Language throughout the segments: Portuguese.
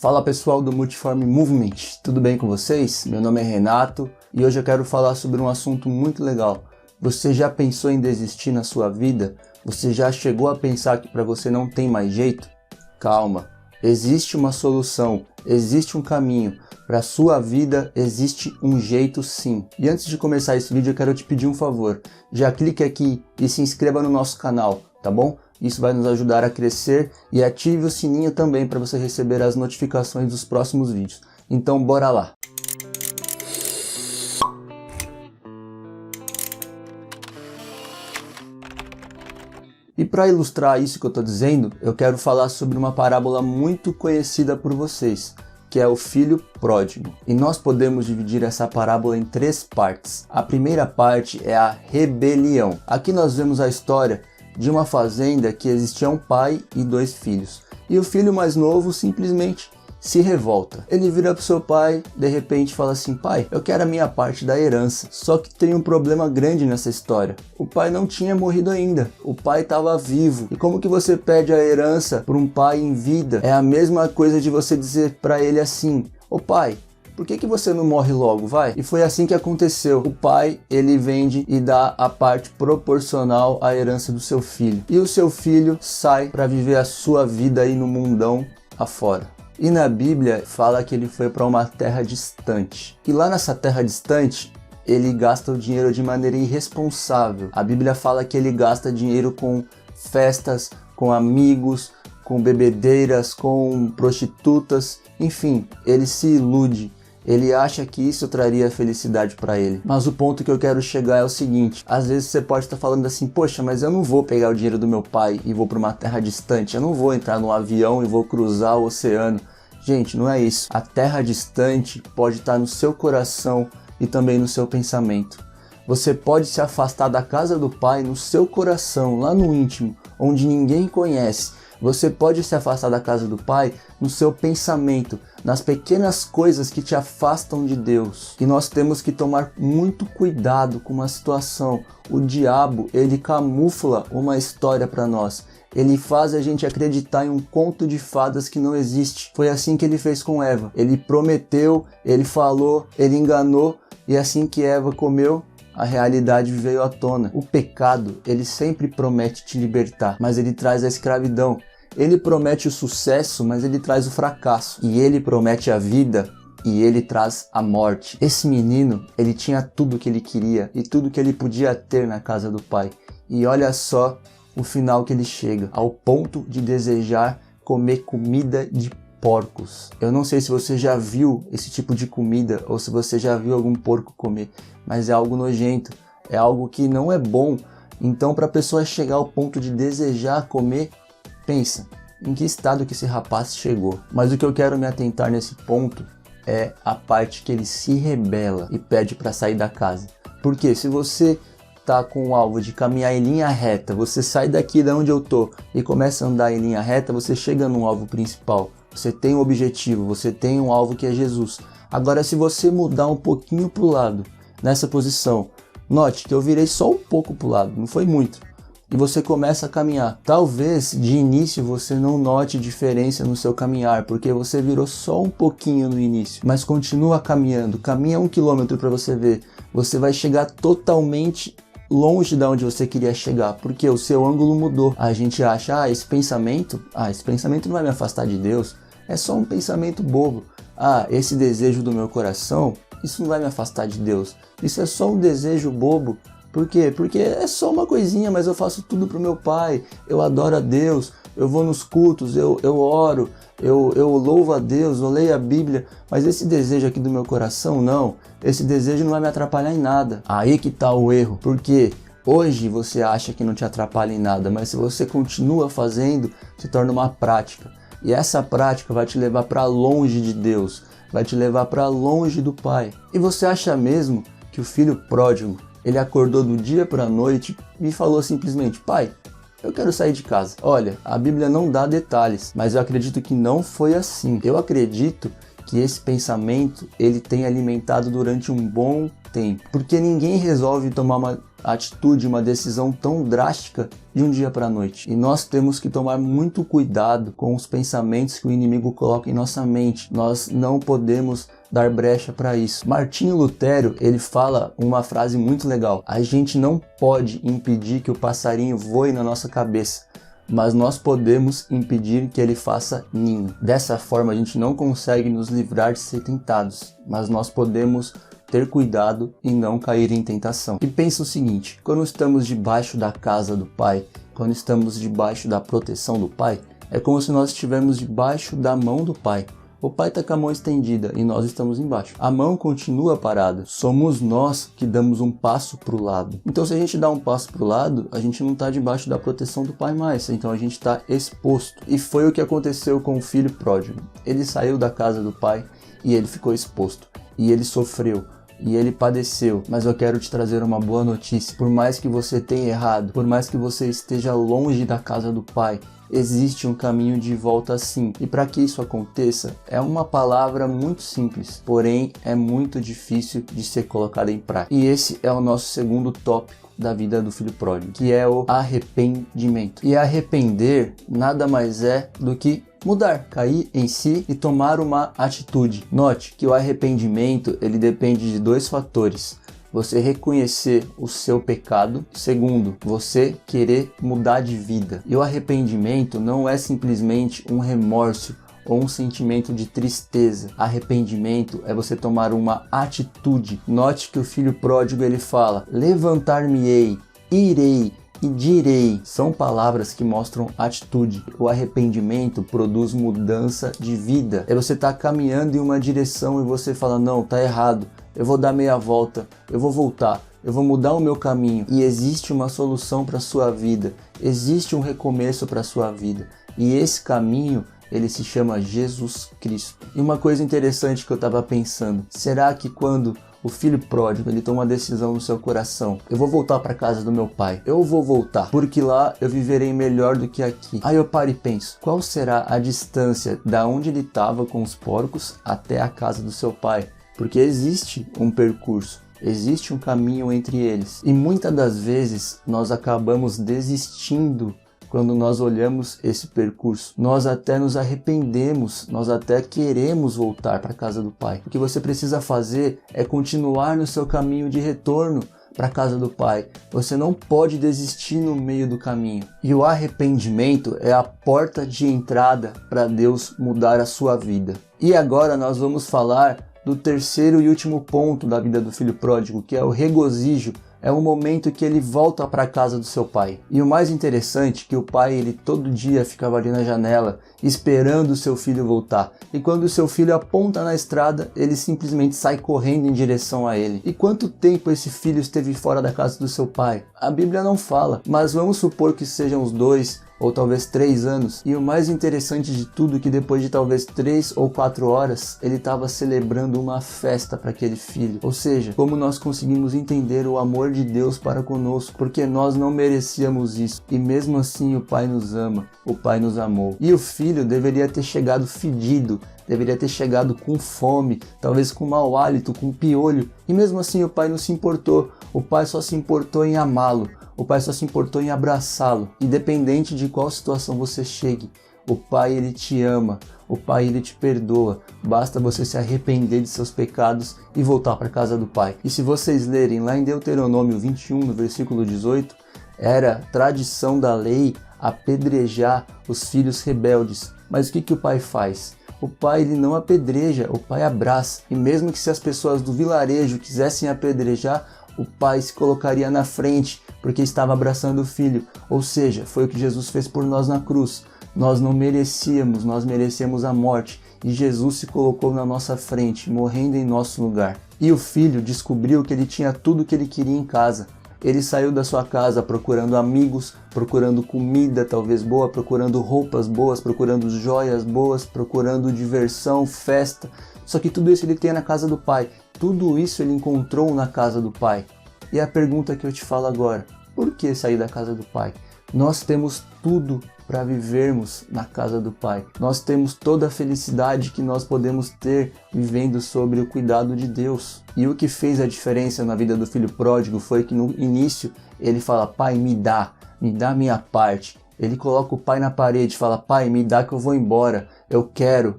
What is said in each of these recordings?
Fala pessoal do Multiform Movement, tudo bem com vocês? Meu nome é Renato e hoje eu quero falar sobre um assunto muito legal. Você já pensou em desistir na sua vida? Você já chegou a pensar que para você não tem mais jeito? Calma, existe uma solução, existe um caminho. Para a sua vida existe um jeito sim. E antes de começar esse vídeo eu quero te pedir um favor. Já clique aqui e se inscreva no nosso canal, tá bom? Isso vai nos ajudar a crescer e ative o sininho também para você receber as notificações dos próximos vídeos. Então bora lá! E para ilustrar isso que eu estou dizendo, eu quero falar sobre uma parábola muito conhecida por vocês, que é o filho pródigo. E nós podemos dividir essa parábola em três partes. A primeira parte é a rebelião. Aqui nós vemos a história de uma fazenda que existia um pai e dois filhos. E o filho mais novo simplesmente se revolta. Ele vira pro seu pai, de repente fala assim: pai, eu quero a minha parte da herança. Só que tem um problema grande nessa história. O pai não tinha morrido ainda. O pai estava vivo. E como que você pede a herança para um pai em vida? É a mesma coisa de você dizer para ele assim: ô pai, por que você não morre logo, vai? E foi assim que aconteceu. O pai, ele vende e dá a parte proporcional à herança do seu filho. E o seu filho sai para viver a sua vida aí no mundão afora. E na Bíblia fala que ele foi para uma terra distante. E lá nessa terra distante, ele gasta o dinheiro de maneira irresponsável. A Bíblia fala que ele gasta dinheiro com festas, com amigos, com bebedeiras, com prostitutas. Enfim, ele se ilude. Ele acha que isso traria felicidade para ele. Mas o ponto que eu quero chegar é o seguinte: às vezes você pode estar falando assim: poxa, mas eu não vou pegar o dinheiro do meu pai e vou para uma terra distante. Eu não vou entrar num avião e vou cruzar o oceano. Gente, não é isso. A terra distante pode estar no seu coração e também no seu pensamento. Você pode se afastar da casa do pai no seu coração, lá no íntimo, onde ninguém conhece. Você pode se afastar da casa do pai no seu pensamento, nas pequenas coisas que te afastam de Deus. E nós temos que tomar muito cuidado com uma situação. O diabo, ele camufla uma história para nós. Ele faz a gente acreditar em um conto de fadas que não existe. Foi assim que ele fez com Eva. Ele prometeu, ele falou, ele enganou, e assim que Eva comeu, a realidade veio à tona. O pecado, ele sempre promete te libertar, mas ele traz a escravidão. Ele promete o sucesso, mas ele traz o fracasso. E ele promete a vida, e ele traz a morte. Esse menino, ele tinha tudo que ele queria e tudo que ele podia ter na casa do pai. E olha só o final que ele chega, ao ponto de desejar comer comida de porcos. Eu não sei se você já viu esse tipo de comida ou se você já viu algum porco comer, mas é algo nojento, é algo que não é bom. Então, para a pessoa chegar ao ponto de desejar comer, pensa em que estado que esse rapaz chegou. Mas o que eu quero me atentar nesse ponto é a parte que ele se rebela e pede para sair da casa. Porque se você tá com o alvo de caminhar em linha reta, você sai daqui de onde eu tô e começa a andar em linha reta, você chega no alvo principal. Você tem um objetivo, você tem um alvo que é Jesus. Agora, se você mudar um pouquinho pro lado, nessa posição, note que eu virei só um pouco pro lado, não foi muito. E você começa a caminhar. Talvez de início você não note diferença no seu caminhar, porque você virou só um pouquinho no início. Mas continua caminhando, caminha 1 quilômetro para você ver. Você vai chegar totalmente longe de onde você queria chegar, porque o seu ângulo mudou. A gente acha: esse pensamento não vai me afastar de Deus, é só um pensamento bobo. Esse desejo do meu coração, isso não vai me afastar de Deus, isso é só um desejo bobo. Por quê? Porque é só uma coisinha, mas eu faço tudo pro meu pai, eu adoro a Deus, eu vou nos cultos, eu oro, eu louvo a Deus, eu leio a Bíblia, mas esse desejo aqui do meu coração, não, esse desejo não vai me atrapalhar em nada. Aí que tá o erro, porque hoje você acha que não te atrapalha em nada, mas se você continua fazendo, se torna uma prática. E essa prática vai te levar para longe de Deus, vai te levar para longe do Pai. E você acha mesmo que o filho pródigo, ele acordou do dia para a noite e falou simplesmente: pai, eu quero sair de casa? Olha, a Bíblia não dá detalhes, mas eu acredito que não foi assim. Eu acredito que esse pensamento ele tem alimentado durante um bom tempo, porque ninguém resolve tomar uma a atitude, uma decisão tão drástica de um dia para a noite. E nós temos que tomar muito cuidado com os pensamentos que o inimigo coloca em nossa mente. Nós não podemos dar brecha para isso. Martinho Lutero, ele fala uma frase muito legal: a gente não pode impedir que o passarinho voe na nossa cabeça, mas nós podemos impedir que ele faça ninho. Dessa forma a gente não consegue nos livrar de ser tentados, mas nós podemos ter cuidado e não cair em tentação. E pensa o seguinte: quando estamos debaixo da casa do Pai, quando estamos debaixo da proteção do Pai, é como se nós estivéssemos debaixo da mão do Pai. O Pai está com a mão estendida e nós estamos embaixo. A mão continua parada. Somos nós que damos um passo para o lado. Então, se a gente dá um passo para o lado, a gente não está debaixo da proteção do Pai mais. Então, a gente está exposto. E foi o que aconteceu com o filho pródigo. Ele saiu da casa do Pai e ele ficou exposto. E ele sofreu. E ele padeceu, mas eu quero te trazer uma boa notícia. Por mais que você tenha errado, por mais que você esteja longe da casa do Pai, existe um caminho de volta sim. E para que isso aconteça, é uma palavra muito simples, porém é muito difícil de ser colocada em prática. E esse é o nosso segundo tópico da vida do filho pródigo, que é o arrependimento. E arrepender nada mais é do que mudar, cair em si e tomar uma atitude. Note que o arrependimento, ele depende de dois fatores: você reconhecer o seu pecado, segundo, você querer mudar de vida. E o arrependimento não é simplesmente um remorso ou um sentimento de tristeza. Arrependimento é você tomar uma atitude. Note que o filho pródigo, ele fala: levantar-me-ei, irei e direi. São palavras que mostram atitude. O arrependimento produz mudança de vida. É você estar caminhando em uma direção e você fala: não, tá errado, eu vou dar meia volta, eu vou voltar, eu vou mudar o meu caminho. E existe uma solução para a sua vida, existe um recomeço para a sua vida. E esse caminho, ele se chama Jesus Cristo. E uma coisa interessante que eu estava pensando: será que quando o filho pródigo, ele toma uma decisão no seu coração: eu vou voltar para casa do meu pai, eu vou voltar, porque lá eu viverei melhor do que aqui. Aí eu paro e penso: qual será a distância da onde ele estava com os porcos até a casa do seu pai? Porque existe um percurso, existe um caminho entre eles. E muitas das vezes nós acabamos desistindo quando nós olhamos esse percurso. Nós até nos arrependemos, nós até queremos voltar para a casa do Pai. O que você precisa fazer é continuar no seu caminho de retorno para a casa do Pai. Você não pode desistir no meio do caminho. E o arrependimento é a porta de entrada para Deus mudar a sua vida. E agora nós vamos falar do terceiro e último ponto da vida do filho pródigo, que é o regozijo. É o momento que ele volta para a casa do seu pai. E o mais interessante é que o pai, ele todo dia ficava ali na janela esperando o seu filho voltar. E quando o seu filho aponta na estrada, ele simplesmente sai correndo em direção a ele. E quanto tempo esse filho esteve fora da casa do seu pai? A Bíblia não fala, mas vamos supor que sejam os 2 ou talvez 3 anos. E o mais interessante de tudo é que depois de talvez 3 ou 4 horas, ele estava celebrando uma festa para aquele filho. Ou seja, como nós conseguimos entender o amor de Deus para conosco, porque nós não merecíamos isso. E mesmo assim o Pai nos ama, o Pai nos amou. E o filho deveria ter chegado fedido, deveria ter chegado com fome, talvez com mau hálito, com piolho. E mesmo assim o Pai não se importou. O Pai só se importou em amá-lo. O Pai só se importou em abraçá-lo. Independente de qual situação você chegue, o Pai, ele te ama. O Pai, ele te perdoa. Basta você se arrepender de seus pecados e voltar para a casa do Pai. E se vocês lerem lá em Deuteronômio 21, no versículo 18, era tradição da lei apedrejar os filhos rebeldes. Mas o que o Pai faz? O Pai, ele não apedreja, o Pai abraça. E mesmo que se as pessoas do vilarejo quisessem apedrejar, o Pai se colocaria na frente, porque estava abraçando o Filho. Ou seja, foi o que Jesus fez por nós na cruz. Nós não merecíamos, nós merecemos a morte. E Jesus se colocou na nossa frente, morrendo em nosso lugar. E o Filho descobriu que ele tinha tudo o que ele queria em casa. Ele saiu da sua casa procurando amigos, procurando comida talvez boa, procurando roupas boas, procurando joias boas, procurando diversão, festa. Só que tudo isso ele tem na casa do Pai. Tudo isso ele encontrou na casa do Pai. E a pergunta que eu te falo agora: por que sair da casa do Pai? Nós temos tudo para vivermos na casa do Pai. Nós temos toda a felicidade que nós podemos ter vivendo sobre o cuidado de Deus. E o que fez a diferença na vida do filho pródigo foi que no início ele fala: Pai, me dá a minha parte. Ele coloca o pai na parede e fala: Pai, me dá que eu vou embora, eu quero.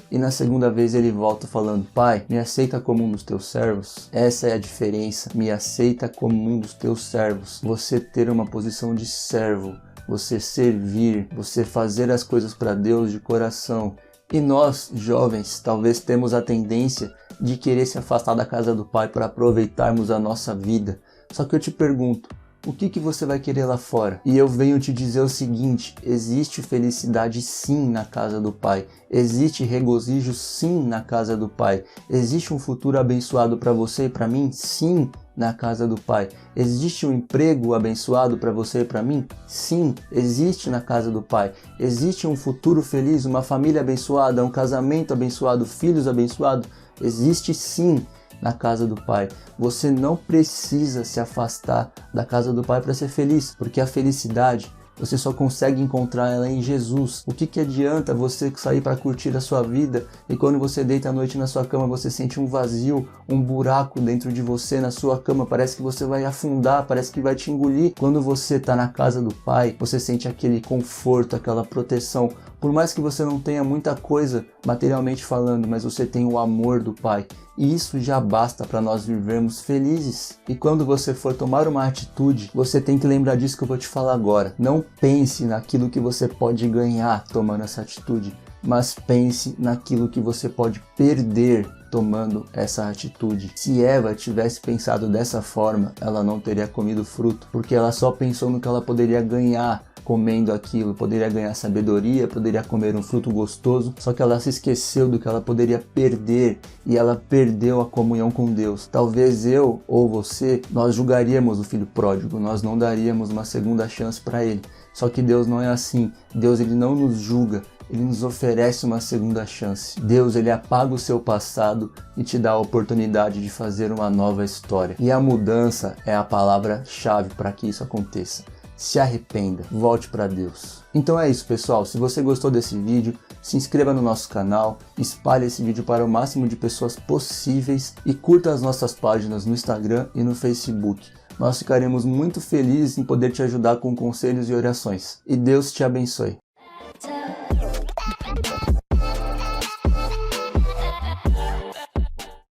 E na segunda vez ele volta falando: Pai, me aceita como um dos teus servos. Essa é a diferença, me aceita como um dos teus servos. Você ter uma posição de servo, você servir, você fazer as coisas para Deus de coração. E nós, jovens, talvez temos a tendência de querer se afastar da casa do Pai para aproveitarmos a nossa vida. Só que eu te pergunto, o que você vai querer lá fora? E eu venho te dizer o seguinte: existe felicidade sim na casa do Pai, existe regozijo sim na casa do Pai, existe um futuro abençoado para você e para mim sim na casa do Pai, existe um emprego abençoado para você e para mim sim, existe na casa do Pai, existe um futuro feliz, uma família abençoada, um casamento abençoado, filhos abençoados, existe sim na casa do Pai. Você não precisa se afastar da casa do Pai para ser feliz, porque a felicidade você só consegue encontrar ela em Jesus. O que adianta você sair para curtir a sua vida e quando você deita à noite na sua cama você sente um vazio, um buraco dentro de você na sua cama, parece que você vai afundar, parece que vai te engolir. Quando você está na casa do Pai, você sente aquele conforto, aquela proteção. Por mais que você não tenha muita coisa materialmente falando, mas você tem o amor do Pai. E isso já basta para nós vivermos felizes. E quando você for tomar uma atitude, você tem que lembrar disso que eu vou te falar agora. Não pense naquilo que você pode ganhar tomando essa atitude, mas pense naquilo que você pode perder tomando essa atitude. Se Eva tivesse pensado dessa forma, ela não teria comido fruto, porque ela só pensou no que ela poderia ganhar comendo aquilo, poderia ganhar sabedoria, poderia comer um fruto gostoso, só que ela se esqueceu do que ela poderia perder e ela perdeu a comunhão com Deus. Talvez eu ou você, nós julgaríamos o filho pródigo, nós não daríamos uma segunda chance para ele. Só que Deus não é assim. Deus, ele não nos julga, ele nos oferece uma segunda chance. Deus, ele apaga o seu passado e te dá a oportunidade de fazer uma nova história. E a mudança é a palavra-chave para que isso aconteça. Se arrependa, volte para Deus. Então é isso, pessoal. Se você gostou desse vídeo, se inscreva no nosso canal, espalhe esse vídeo para o máximo de pessoas possíveis e curta as nossas páginas no Instagram e no Facebook. Nós ficaremos muito felizes em poder te ajudar com conselhos e orações. E Deus te abençoe.